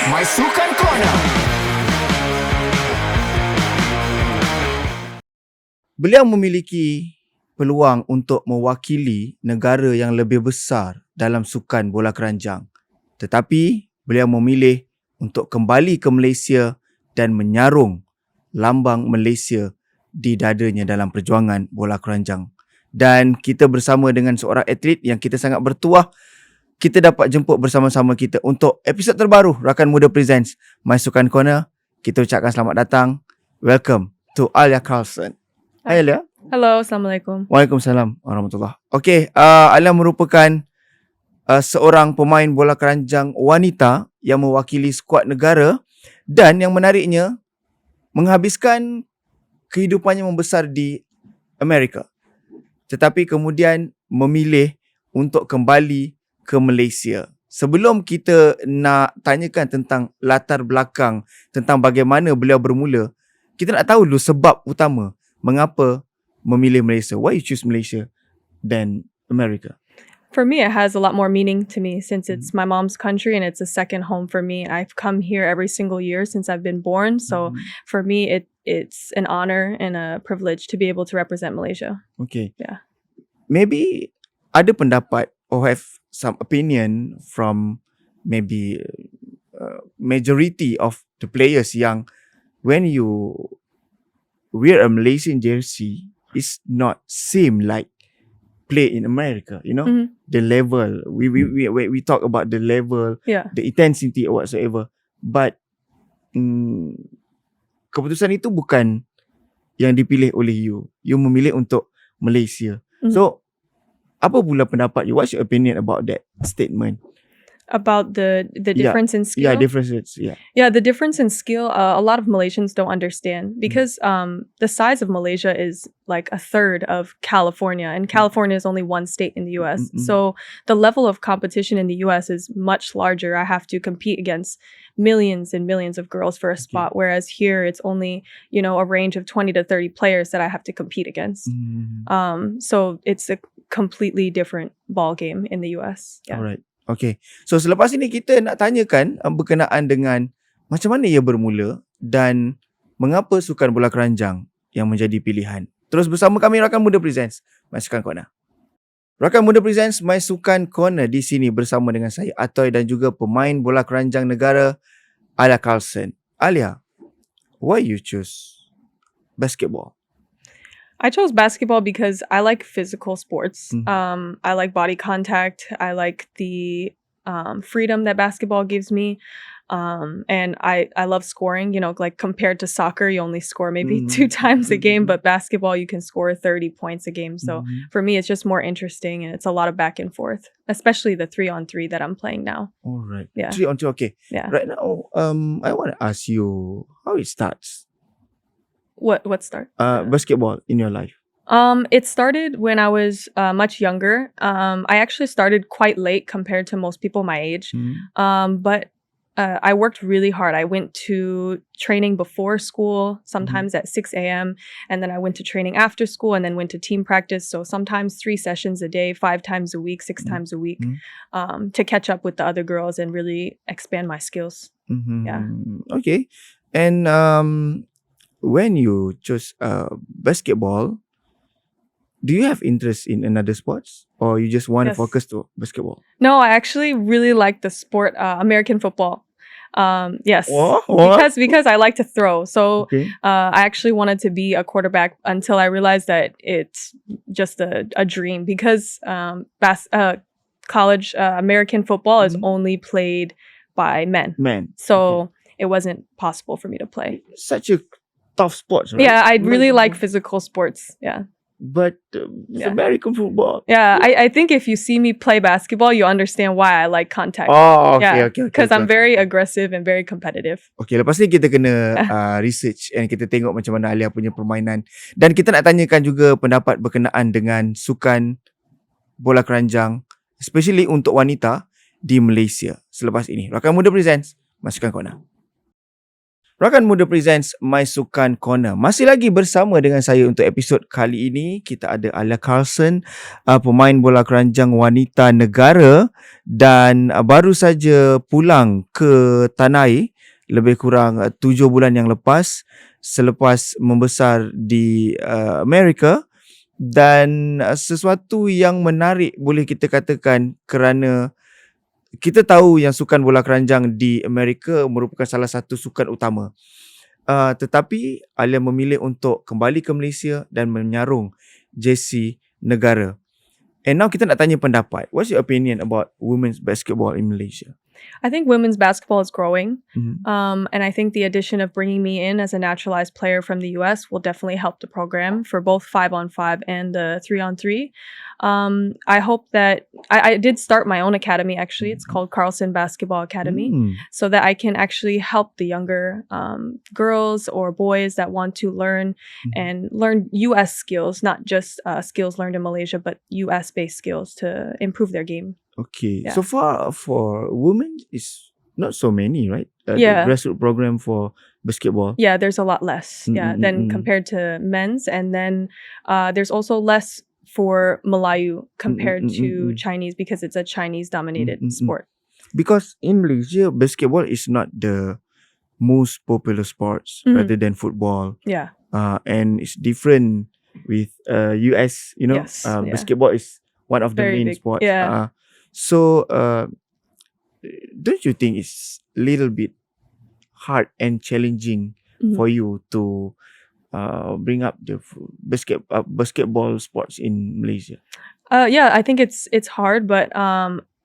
MySukan Corner. Beliau memiliki peluang untuk mewakili negara yang lebih besar dalam sukan bola keranjang. Tetapi beliau memilih untuk kembali ke Malaysia dan menyarung lambang Malaysia di dadanya dalam perjuangan bola keranjang. Dan kita bersama dengan seorang atlet yang kita sangat bertuah, kita dapat jemput bersama-sama kita untuk episod terbaru Rakan Muda Presents MySukan Corner. Kita ucapkan selamat datang. Welcome to Aalia Carlson. Hai Aalia. Hello, Assalamualaikum. Waalaikumsalam warahmatullahi. Okey, Aalia merupakan seorang pemain bola keranjang wanita yang mewakili skuad negara dan yang menariknya menghabiskan kehidupannya membesar di Amerika. Tetapi kemudian memilih untuk kembali ke Malaysia. Sebelum kita nak tanyakan tentang latar belakang, tentang bagaimana beliau bermula, kita nak tahu dulu sebab utama mengapa memilih Malaysia. Why you choose Malaysia than America? For me, it has a lot more meaning to me since it's my mom's country and it's a second home for me. I've come here every single year since I've been born. So for me, it's an honor and a privilege to be able to represent Malaysia. Okay. Yeah. Maybe ada pendapat or have some opinion from maybe majority of the players yang when you wear a Malaysian jersey, it's not same like play in America, you know? The level, we talk about the level, the intensity or whatsoever. But keputusan itu bukan yang dipilih oleh you. You memilih untuk Malaysia. So, apa pula pendapat you? What's your opinion about that statement? About the difference in skill? Yeah, differences. Yeah, the difference in skill, a lot of Malaysians don't understand because the size of Malaysia is like a third of California, and California is only one state in the US. So the level of competition in the US is much larger. I have to compete against millions and millions of girls for a spot, whereas here it's only, a range of 20 to 30 players that I have to compete against. So it's a completely different ball game in the US. Yeah. Alright. Okay. So selepas ini kita nak tanyakan berkenaan dengan macam mana ia bermula dan mengapa sukan bola keranjang yang menjadi pilihan. Terus bersama kami Rakan Muda Presents MySukan Corner. Rakan Muda Presents MySukan Corner di sini bersama dengan saya Atau dan juga pemain bola keranjang negara Aalia Carlson. Aalia, why you choose basketball? I chose basketball because I like physical sports. I like body contact. I like the freedom that basketball gives me. And I love scoring, like compared to soccer, you only score maybe 2 times a game, but basketball, you can score 30 points a game. So for me, it's just more interesting and it's a lot of back and forth, especially the 3-on-3 that I'm playing now. All right. Yeah. 3-on-3, okay. Yeah. Right now, I want to ask you how it starts. What start? Basketball in your life. It started when I was much younger. I actually started quite late compared to most people my age. But I worked really hard. I went to training before school, sometimes at 6 a.m. And then I went to training after school and then went to team practice. So sometimes 3 sessions a day, 5 times a week, 6 times a week to catch up with the other girls and really expand my skills. Yeah. Okay. And when you chose basketball, do you have interest in another sports or you just want to focus to basketball? No, I actually really like the sport, American football. Yes, What? because I like to throw. So I actually wanted to be a quarterback until I realized that it's just a dream because college American football is only played by men. So it wasn't possible for me to play. Such a tough sport, right? Yeah, I really like physical sports. Yeah. But it's American football. Yeah, I think if you see me play basketball, you understand why I like contact. Oh, okay. Because I'm very aggressive and very competitive. Okay, lepas ni kita kena research and kita tengok macam mana Aalia punya permainan. Dan kita nak tanyakan juga pendapat berkenaan dengan sukan bola keranjang, especially untuk wanita di Malaysia. Selepas ini, Rakan Muda Presents MySukan Corner. Rakan Muda presents MySukan Corner. Masih lagi bersama dengan saya untuk episod kali ini. Kita ada Aalia Carlson, pemain bola keranjang wanita negara dan baru saja pulang ke tanah air lebih kurang 7 bulan yang lepas selepas membesar di Amerika. Dan sesuatu yang menarik boleh kita katakan kerana kita tahu yang sukan bola keranjang di Amerika merupakan salah satu sukan utama. Tetapi Aalia memilih untuk kembali ke Malaysia dan menyarung jersey negara. And now kita nak tanya pendapat. What's your opinion about women's basketball in Malaysia? I think women's basketball is growing. Mhm. And I think the addition of bringing me in as a naturalized player from the US will definitely help the program for both 5-on-5 and the 3-on-3. I hope that I did start my own academy, actually. It's called Carlson Basketball Academy, so that I can actually help the younger girls or boys that want to learn and learn US skills, not just skills learned in Malaysia, but US based skills to improve their game. Okay. Yeah. So far for women is not so many, right? Yeah. The grassroots program for basketball. Yeah, there's a lot less. Than compared to men's, and then there's also less for Melayu compared to Chinese because it's a Chinese dominated sport. Because in Malaysia, basketball is not the most popular sports rather than football. Yeah. And it's different with US, Yes, yeah. basketball is one of the Very main big, sports. yeah. So don't you think it's a little bit hard and challenging for you to bring up the basketball sports in Malaysia? Yeah, I think it's hard, but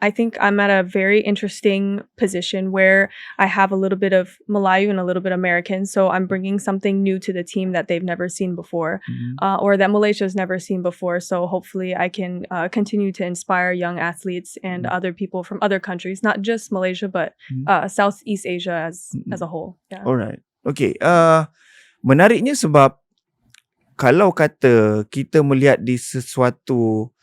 I think I'm at a very interesting position where I have a little bit of Melayu and a little bit American, so I'm bringing something new to the team that they've never seen before, or that Malaysia's never seen before. So hopefully I can continue to inspire young athletes and other people from other countries, not just Malaysia, but Southeast Asia as a whole. Yeah. Alright. Okay. Menariknya sebab kalau kata kita melihat di sesuatu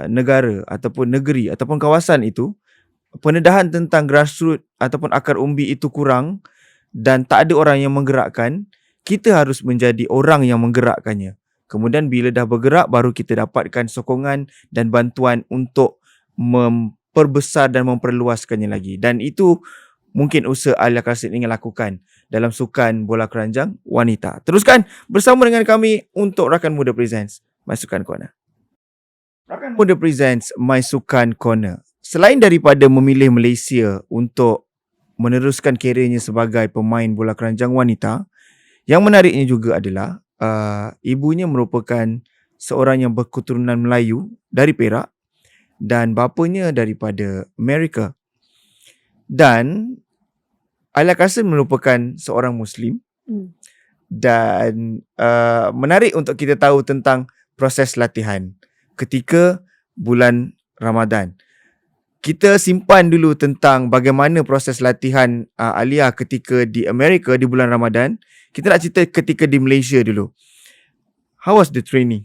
negara ataupun negeri ataupun kawasan itu, pendedahan tentang grassroots ataupun akar umbi itu kurang dan tak ada orang yang menggerakkan, kita harus menjadi orang yang menggerakkannya. Kemudian bila dah bergerak, baru kita dapatkan sokongan dan bantuan untuk memperbesar dan memperluaskannya lagi. Dan itu mungkin usaha Aalia Carlson ingin lakukan dalam sukan bola keranjang wanita. Teruskan bersama dengan kami untuk Rakan Muda Presents MySukan Corner. Rakan Muda Presents MySukan Corner. Selain daripada memilih Malaysia untuk meneruskan kerjanya sebagai pemain bola keranjang wanita, yang menariknya juga adalah ibunya merupakan seorang yang berketurunan Melayu dari Perak dan bapanya daripada Amerika. Dan Aalia Carlson merupakan seorang Muslim. Dan menarik untuk kita tahu tentang proses latihan ketika bulan Ramadan. Kita simpan dulu tentang bagaimana proses latihan Aalia ketika di Amerika di bulan Ramadan. Kita nak cerita ketika di Malaysia dulu. How was the training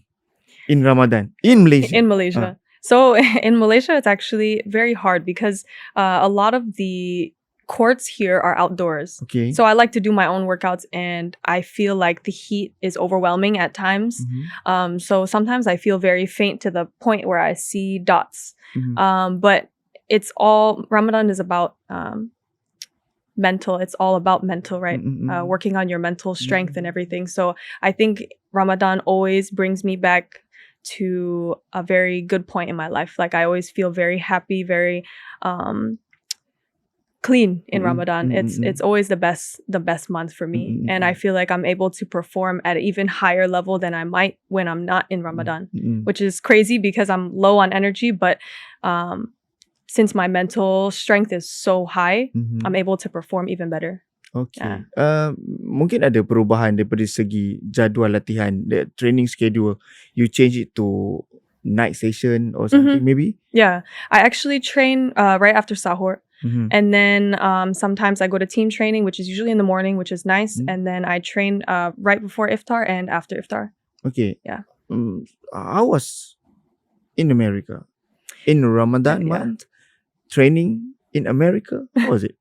in Ramadan in Malaysia? In Malaysia. So in Malaysia, it's actually very hard because a lot of the courts here are outdoors. Okay. So I like to do my own workouts and I feel like the heat is overwhelming at times. So sometimes I feel very faint to the point where I see dots. But it's all, Ramadan is about mental. It's all about mental, right? Working on your mental strength and everything. So I think Ramadan always brings me back to a very good point in my life. Like I always feel very happy, very clean in Ramadan. It's always the best month for me, and I feel like I'm able to perform at an even higher level than I might when I'm not in Ramadan, which is crazy because I'm low on energy, but since my mental strength is so high, I'm able to perform even better. Okay. Mungkin ada perubahan daripada segi jadual latihan, the training schedule. You change it to night session or something maybe? Yeah, I actually train right after sahur. And then sometimes I go to team training, which is usually in the morning, which is nice. And then I train right before iftar and after iftar. Okay. Yeah. How was in America? In Ramadan month, training in America? How was it?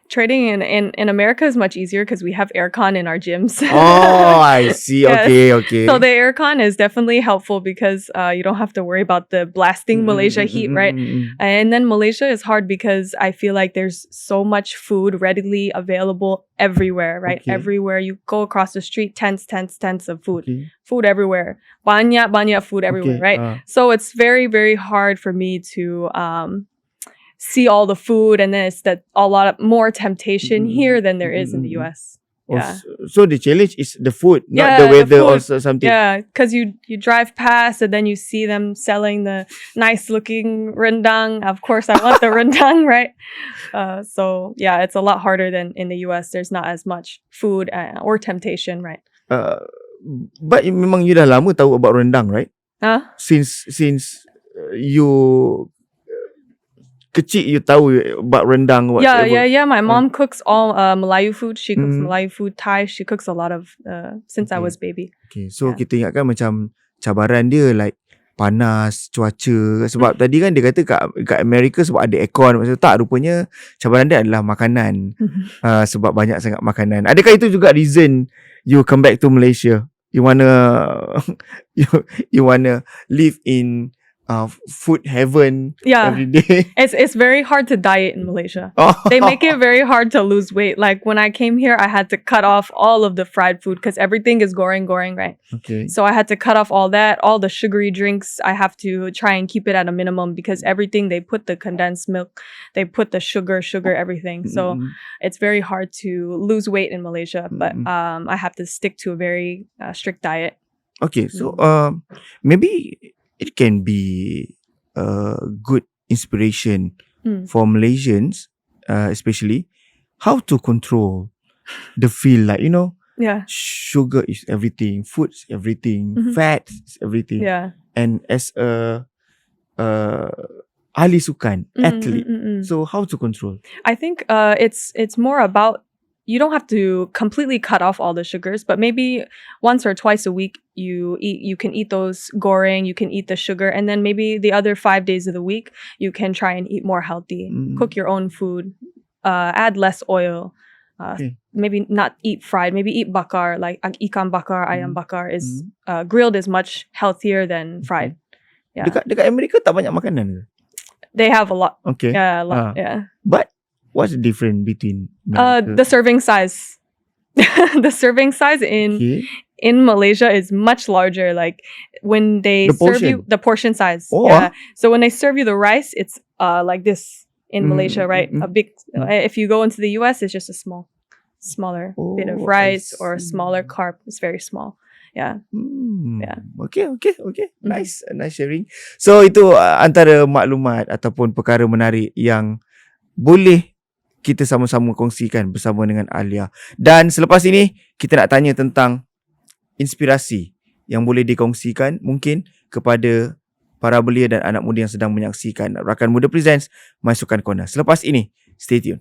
Trading in America is much easier because we have aircon in our gyms. Oh, I see. Yes. Okay. So the aircon is definitely helpful because you don't have to worry about the blasting Malaysia heat, right? And then Malaysia is hard because I feel like there's so much food readily available everywhere, right? Okay. Everywhere you go across the street, tents of food. Okay. Food everywhere. Banyak food everywhere, Okay, right? So it's very, very hard for me to see all the food, and then it's that a lot of more temptation here than there is in the US. Yeah. So the challenge is the food, not Yeah, the the weather or food. something. Yeah, because you drive past and then you see them selling the nice looking rendang. Of course, I want the rendang, right? So yeah, it's a lot harder than in the US. There's not as much food or temptation, right? But memang you dah lama tahu about rendang, right? Huh? Since you kecil you tahu about rendang, whatever. Yeah. My mom cooks all Melayu food. She cooks Mm. Melayu food, Thai. She cooks a lot of since I Okay. was baby. Okay, so Yeah. kita ingatkan macam cabaran dia like panas, cuaca. Sebab tadi kan dia kata kat Amerika sebab ada aircon. Maksudnya tak, rupanya cabaran dia adalah makanan. Sebab banyak sangat makanan. Adakah itu juga reason you come back to Malaysia? You wanna you wanna live in food heaven every day? It's very hard to diet in Malaysia. They make it very hard to lose weight. Like when I came here, I had to cut off all of the fried food because everything is goreng, right? Okay. So I had to cut off all that, all the sugary drinks. I have to try and keep it at a minimum because everything, they put the condensed milk, they put the sugar, everything. So it's very hard to lose weight in Malaysia. But I have to stick to a very strict diet. Okay, so maybe it can be a good inspiration for Malaysians, especially how to control the feel, like, you know, sugar is everything, food is everything, fat is everything. Yeah. And as a ahli sukan athlete, so how to control? I think it's more about, you don't have to completely cut off all the sugars, but maybe once or twice a week you can eat those goreng, you can eat the sugar, and then maybe the other 5 days of the week you can try and eat more healthy. Cook your own food, add less oil, maybe not eat fried, maybe eat bakar, like ikan bakar, ayam bakar is grilled is much healthier than fried. Yeah. Dekat Amerika tak banyak makanan ke? They have a lot. Okay. Yeah, a lot. Yeah. But what's the difference between America? The serving size. The serving size in Malaysia is much larger. Like when they serve you the portion size. Yeah. So when they serve you the rice, it's like this in Malaysia, right? A big. If you go into the US, it's just a smaller bit of rice or a smaller carb. It's very small. Yeah. Yeah. Okay. Nice sharing. So itu antara maklumat ataupun perkara menarik yang boleh kita sama-sama kongsikan bersama dengan Aalia. Dan selepas ini kita nak tanya tentang inspirasi yang boleh dikongsikan mungkin kepada para belia dan anak muda yang sedang menyaksikan Rakan Muda Presents MySukan Corner. Selepas ini, stay tune.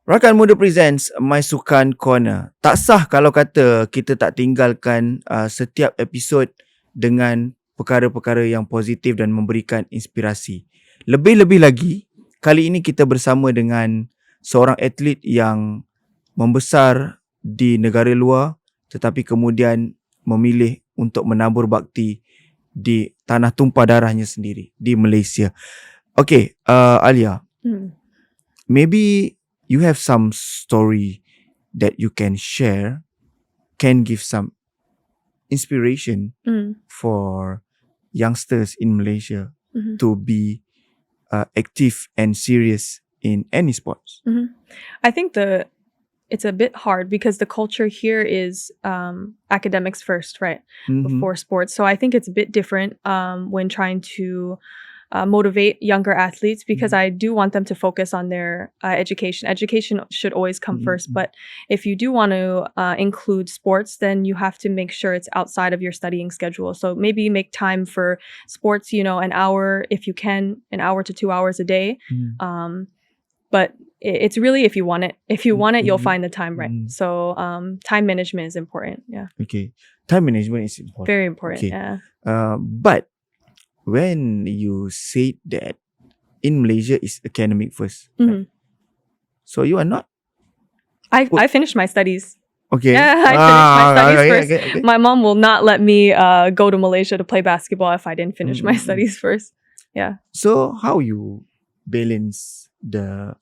Rakan Muda Presents MySukan Corner. Tak sah kalau kata kita tak tinggalkan setiap episod dengan perkara-perkara yang positif dan memberikan inspirasi. Lebih-lebih lagi, kali ini kita bersama dengan seorang atlet yang membesar di negara luar tetapi kemudian memilih untuk menabur bakti di tanah tumpah darahnya sendiri, di Malaysia. Okay, Aalia, maybe you have some story that you can share, can give some inspiration for youngsters in Malaysia to be active and serious in any sports. I think it's a bit hard because the culture here is academics first, right? Before sports. So I think it's a bit different when trying to motivate younger athletes, because I do want them to focus on their education. Education should always come first, but if you do want to include sports, then you have to make sure it's outside of your studying schedule. So maybe make time for sports, an hour, if you can, an hour to 2 hours a day. But it's really if you want it. If you want it, you'll find the time, right? So time management is important. Yeah. Okay. Time management is important. Very important. Okay. Yeah. But when you said that in Malaysia is academic first, right? So you are not? I finished my studies. Okay. Yeah, I finished my studies first. Okay. My mom will not let me go to Malaysia to play basketball if I didn't finish my studies first. Yeah. So how you balance the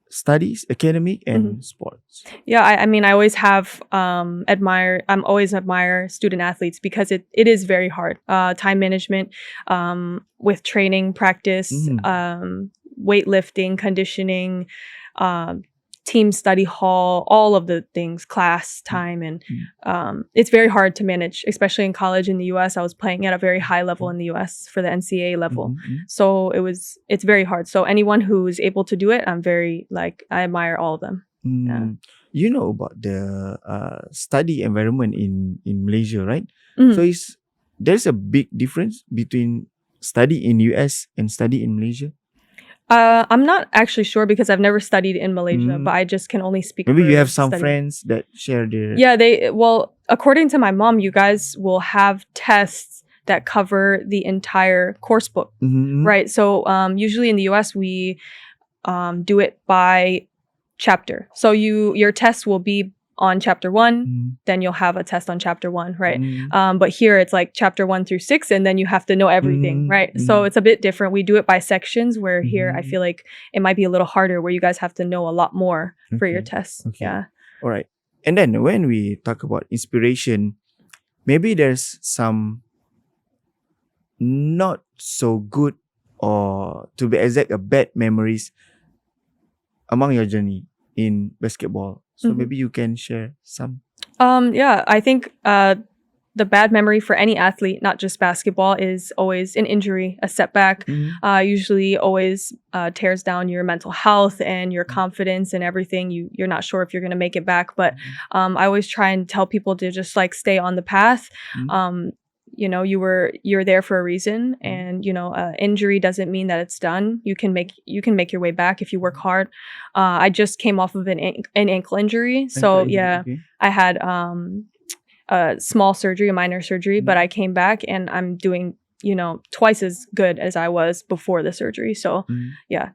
studies, academic, and sports? Yeah, I mean, I always have always admire student athletes because it is very hard. Time management, with training, practice, weightlifting, conditioning, team study hall, all of the things, class time, and it's very hard to manage, especially in college in the US. I was playing at a very high level in the US for the NCAA level. So it's very hard. So anyone who's able to do it, I admire all of them. Yeah. You know about the study environment in Malaysia, right? So there's a big difference between study in US and study in Malaysia? I'm not actually sure because I've never studied in Malaysia, but I just can only speak. Maybe for you have some study. friends that share their... Yeah, according to my mom, you guys will have tests that cover the entire course book, right? So usually in the US, we do it by chapter. So your test will be on chapter 1, then you'll have a test on chapter 1, right? But here it's like chapter 1 through 6, and then you have to know everything, right? So it's a bit different. We do it by sections, where here I feel like it might be a little harder, where you guys have to know a lot more for your tests. Okay. Yeah. All right. And then when we talk about inspiration, maybe there's some not so good, or to be exact, a bad memories among your journey in basketball. So maybe you can share some. Yeah, I think the bad memory for any athlete, not just basketball, is always an injury, a setback. Usually always tears down your mental health and your confidence and everything. You're not sure if you're going to make it back. But I always try and tell people to just stay on the path. You're there for a reason, and injury doesn't mean that it's done. You can make your way back if you work hard. I just came off of an ankle injury, so I had a small surgery, a minor surgery, but I came back and I'm doing twice as good as I was before the surgery. So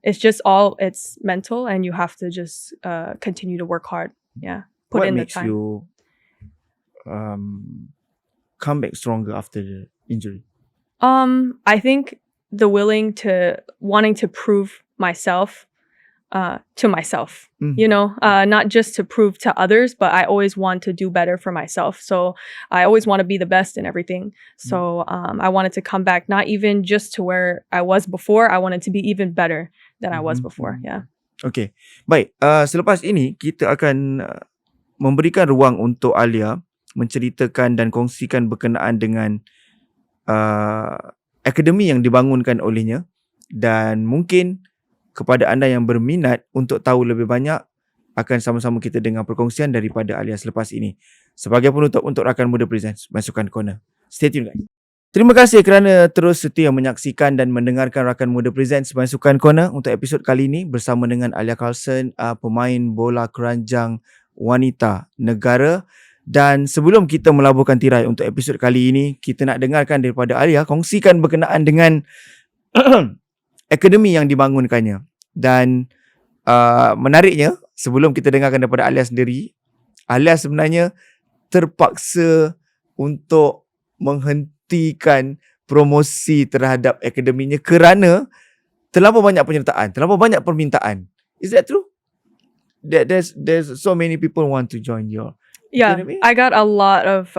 it's just it's mental, and you have to just continue to work hard. Put in the time. What makes you come back stronger after the injury? I think the wanting to prove myself to myself, not just to prove to others, but I always want to do better for myself. So I always want to be the best in everything. So I wanted to come back, not even just to where I was before. I wanted to be even better than I was before. Yeah. Okay. Baik. Selepas ini kita akan memberikan ruang untuk Aalia menceritakan dan kongsikan berkenaan dengan akademi yang dibangunkan olehnya, dan mungkin kepada anda yang berminat untuk tahu lebih banyak, akan sama-sama kita dengar perkongsian daripada Aalia selepas ini. Sebagai penutup untuk Rakan Muda Presents MySukan Corner. Stay tune guys. Terima kasih kerana terus setia menyaksikan dan mendengarkan Rakan Muda Presents MySukan Corner untuk episod kali ini bersama dengan Aalia Carlson, pemain bola keranjang wanita negara. Dan sebelum kita melaburkan tirai untuk episod kali ini, kita nak dengarkan daripada Aalia kongsikan berkenaan dengan akademi yang dibangunkannya. Dan menariknya, sebelum kita dengarkan daripada Aalia sendiri, Aalia sebenarnya terpaksa untuk menghentikan promosi terhadap akademinya kerana terlalu banyak penyertaan, terlalu banyak permintaan. Is that true? There's so many people want to join your... Yeah, I got a lot of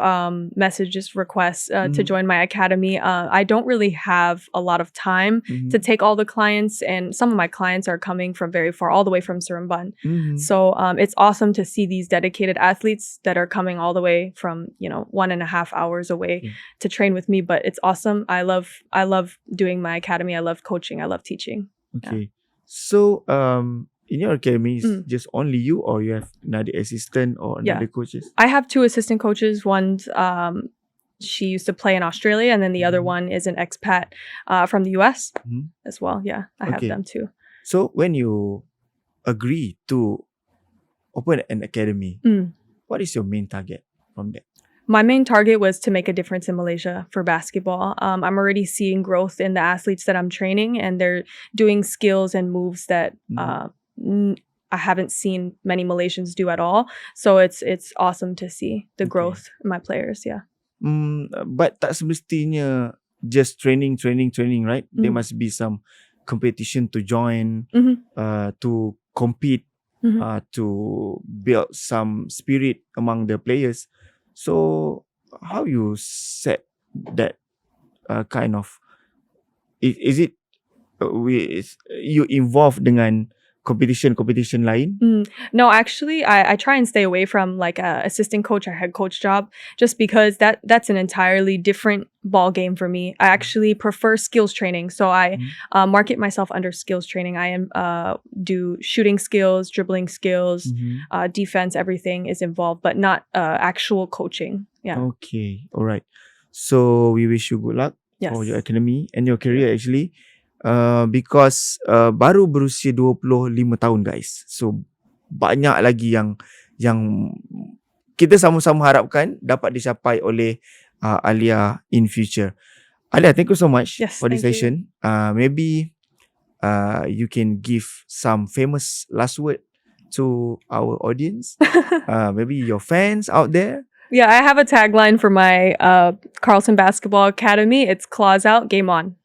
messages, requests to join my academy. I don't really have a lot of time to take all the clients, and some of my clients are coming from very far, all the way from Seremban. So it's awesome to see these dedicated athletes that are coming all the way from 1.5 hours away to train with me. But it's awesome. I love doing my academy. I love coaching. I love teaching. Okay, so in your academy, is just only you, or you have another assistant or another coaches? I have 2 assistant coaches. One's she used to play in Australia, and then the other one is an expat from the US as well. Yeah, I have them too. So when you agree to open an academy, what is your main target from that? My main target was to make a difference in Malaysia for basketball. I'm already seeing growth in the athletes that I'm training, and they're doing skills and moves that I haven't seen many Malaysians do at all. So it's awesome to see the Okay. growth in my players. Yeah. But tak semestinya just training, right? There Mm. must be some competition to join, to compete, to build some spirit among the players. So how you set that kind of, is it you involved dengan competition lain? No, actually, I try and stay away from like a assistant coach or head coach job, just because that's an entirely different ball game for me. I actually prefer skills training, so I market myself under skills training. I do shooting skills, dribbling skills, defense, everything is involved, but not actual coaching. Yeah. Okay, alright. So we wish you good luck Yes. for your academy and your career actually. Because baru berusia 25 tahun guys. So banyak lagi yang kita sama-sama harapkan dapat dicapai oleh Aalia in future. Aalia, thank you so much for this thank you. session. Maybe you can give some famous last word to our audience. Maybe your fans out there. Yeah, I have a tagline for my Carlson Basketball Academy. It's claws out, game on.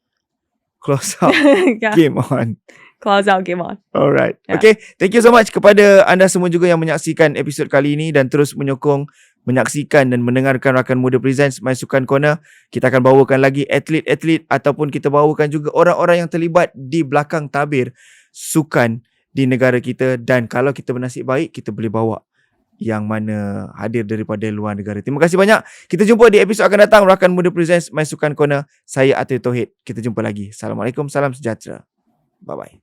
Close out, Yeah. game on. Claws out, game on. Alright. Yeah. Okay, thank you so much kepada anda semua juga yang menyaksikan episod kali ini dan terus menyokong, menyaksikan dan mendengarkan Rakan Muda Presents MySukan Corner. Kita akan bawakan lagi atlet-atlet ataupun kita bawakan juga orang-orang yang terlibat di belakang tabir sukan di negara kita, dan kalau kita bernasib baik kita boleh bawa yang mana hadir daripada luar negara. Terima kasih banyak. Kita jumpa di episod akan datang Rakan Muda Presents MySukan Corner. Saya Atau Tauhid. Kita jumpa lagi. Assalamualaikum, salam sejahtera. Bye-bye.